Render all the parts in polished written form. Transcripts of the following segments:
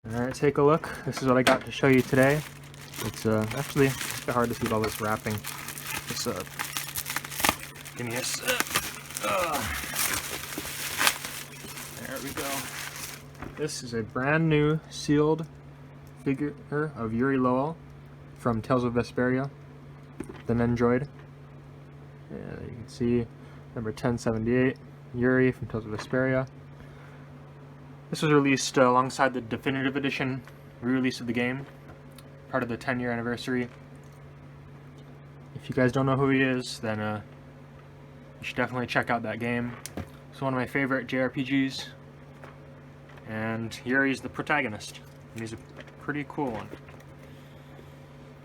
Alright, take a look. This is what I got to show you today. It's actually a bit hard to see with all this wrapping. Just give me a sec. There we go. This is a brand new sealed figure of Yuri Lowell from Tales of Vesperia, the Nendoroid. Yeah, you can see number 1078, Yuri from Tales of Vesperia. This was released alongside the definitive edition re-release of the game, part of the 10-year anniversary. If you guys don't know who he is, then you should definitely check out that game. It's one of my favorite JRPGs, and Yuri's the protagonist, and he's a pretty cool one.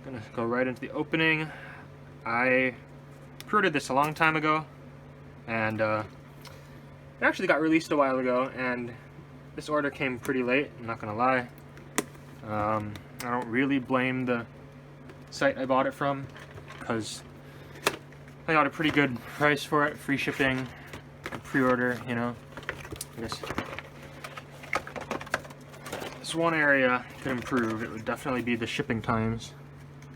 I'm gonna go right into the opening. I pre-ordered this a long time ago, and it actually got released a while ago, and this order came pretty late, I'm not gonna lie. I don't really blame the site I bought it from, because I got a pretty good price for it, free shipping, pre-order, you know. This one area could improve. It would definitely be the shipping times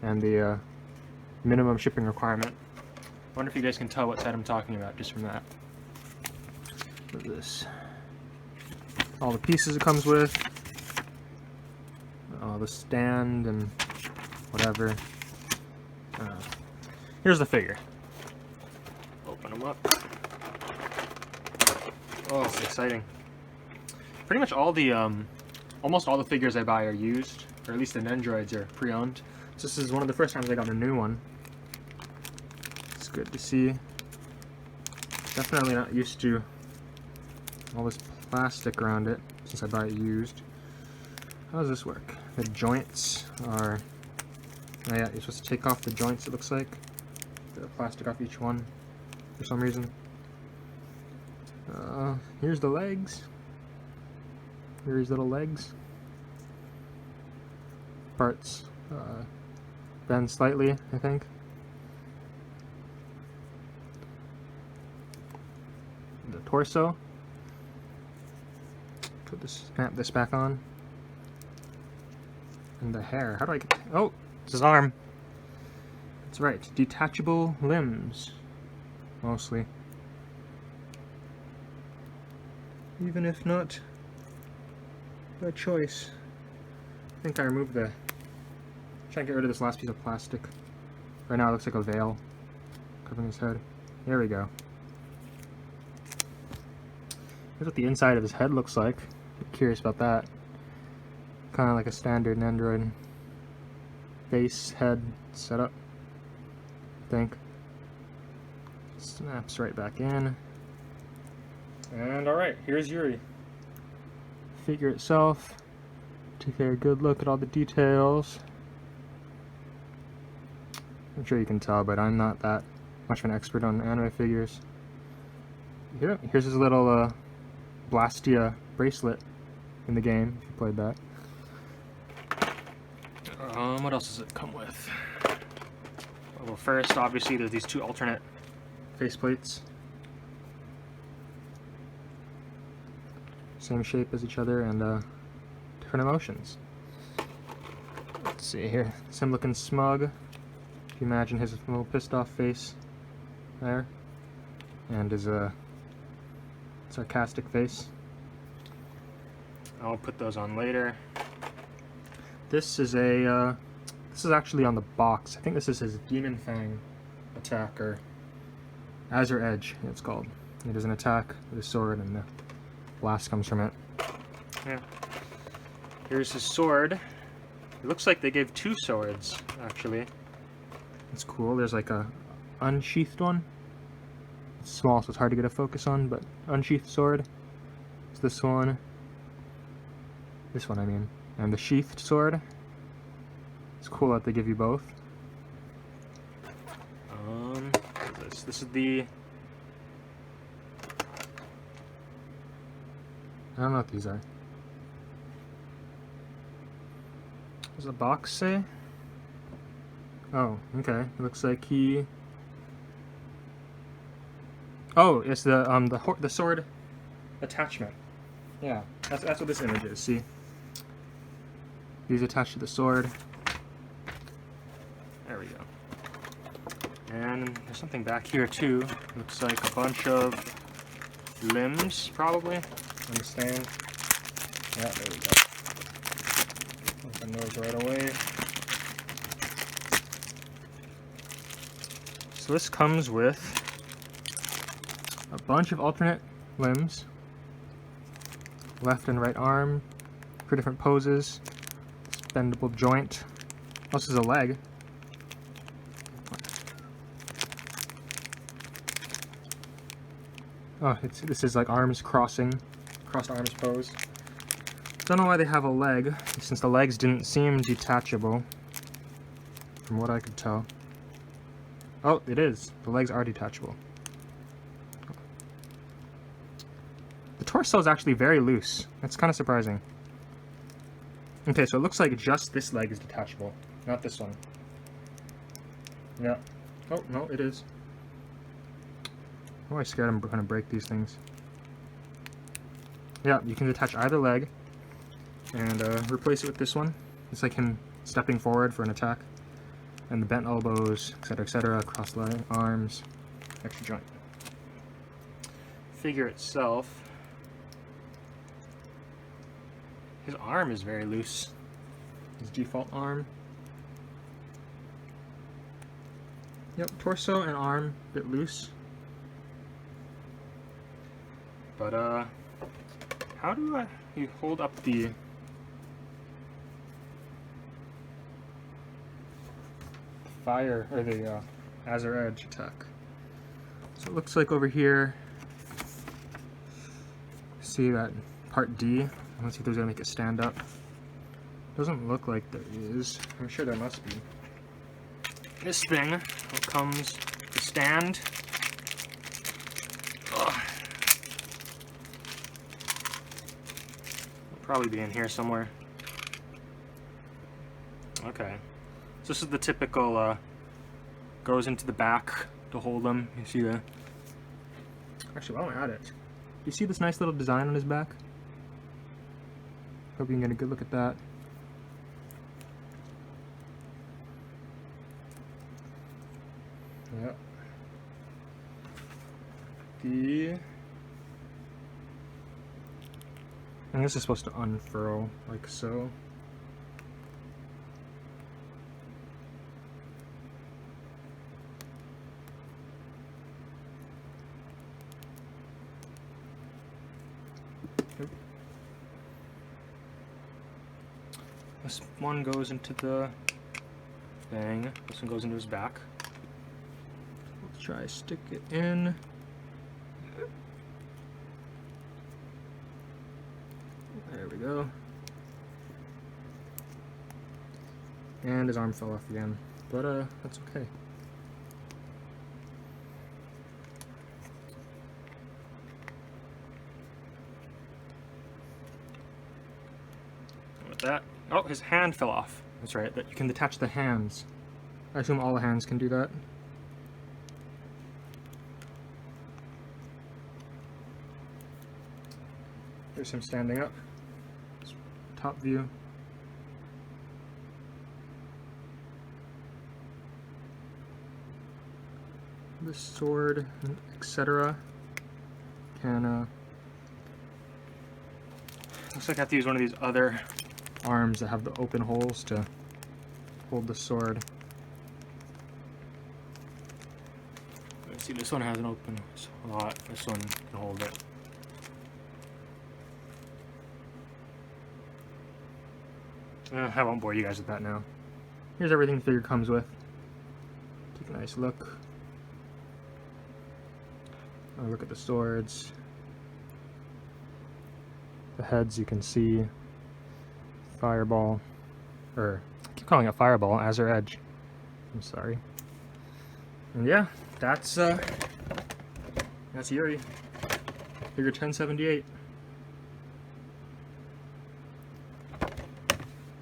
and the minimum shipping requirement. I wonder if you guys can tell what site I'm talking about just from that. Look at this. All the pieces it comes with, the stand and whatever. Here's the figure. Open them up. Oh, it's exciting. Pretty much all the, almost all the figures I buy are used, or at least the Nendoroids are pre-owned. So this is one of the first times I got a new one. It's good to see. Definitely not used to all this plastic around it since I buy it used. How does this work? The joints are... Oh yeah, you're supposed to take off the joints, it looks like. The plastic off each one for some reason. Here's the legs. Here's little legs. Parts bend slightly, I think. The torso. Put this, snap this back on. And the hair. How do I get... Oh! It's his arm. That's right. Detachable limbs. Mostly. Even if not by choice. I think I removed the... Try and get rid of this last piece of plastic. Right now it looks like a veil covering his head. There we go. Here's what the inside of his head looks like. I'm curious about that. Kind of like a standard Nendoroid face head setup, I think. Snaps right back in. And alright, here's Yuri. Figure itself. Take a good look at all the details. I'm sure you can tell, but I'm not that much of an expert on anime figures. Here's his little Blastia bracelet in the game, if you played that. What else does it come with? Well, first, obviously, there's these two alternate faceplates. Same shape as each other and different emotions. Let's see here. It's him looking smug. If you imagine his little pissed off face there. And his sarcastic face. I'll put those on later. This is a this is actually on the box. I think this is his Demon Fang attack, or Azure Edge, it's called. It is an attack with a sword, and the blast comes from it. Yeah. Here's his sword. It looks like they gave two swords, actually. It's cool. There's like a unsheathed one. It's small, so it's hard to get a focus on, but unsheathed sword. It's this one. This one, I mean. And the sheathed sword. It's cool that they give you both. What is this? This is the... I don't know what these are. What does the box say? Oh, okay. It looks like he... Oh, it's the sword attachment. Yeah, that's what this image is, see? These attached to the sword. There we go. And there's something back here too. Looks like a bunch of limbs, probably, on the stand. Yeah, there we go. Open those right away. So this comes with a bunch of alternate limbs. Left and right arm for different poses. Bendable joint. Also is a leg. Oh, this is like arms crossing, crossed arms pose. Don't know why they have a leg, since the legs didn't seem detachable, from what I could tell. Oh, it is. The legs are detachable. The torso is actually very loose. That's kind of surprising. Okay, so it looks like just this leg is detachable, not this one. Yeah. Oh, no, it is. I'm always scared I'm going to break these things. Yeah, you can detach either leg and replace it with this one. It's like him stepping forward for an attack. And the bent elbows, etc., cross leg, arms, extra joint. Figure itself. His arm is very loose. His default arm. Yep, torso and arm a bit loose. But how do you hold up the fire or the Azure Edge attack? So it looks like over here, see that part D. Let's see if there's gonna make it stand up. Doesn't look like there is. I'm sure there must be. This thing comes to stand. Ugh. It'll probably be in here somewhere. Okay. So this is the typical goes into the back to hold them. You see the. Actually, while I'm at it, you see this nice little design on his back? Hope you can get a good look at that. Yep. And this is supposed to unfurl like so. Yep. This one goes into the thing. This one goes into his back. Let's try stick it in. There we go. And his arm fell off again, but that's okay. With that, oh, his hand fell off. That's right. That you can detach the hands. I assume all the hands can do that. Here's him standing up. Top view. The sword, etc. Can looks like I have to use one of these other arms that have the open holes to hold the sword. Let's see, this one has an open slot. This one can hold it. I won't bore you guys with that now. Here's everything the figure comes with. Take a nice look. Look at the swords. The heads you can see. Fireball. I keep calling it Fireball, Azure Edge. I'm sorry. And yeah, that's Yuri. Figure 1078.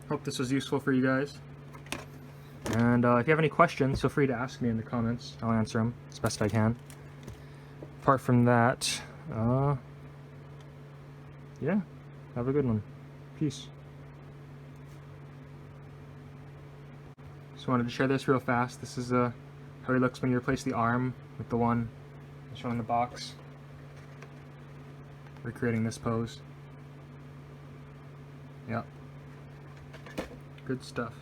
Hope this was useful for you guys. And if you have any questions, feel free to ask me in the comments. I'll answer them as best I can. Apart from that, yeah, have a good one. Peace. Just wanted to share this real fast. This is how he looks when you replace the arm with the one shown in the box. Recreating this pose. Yep. Good stuff.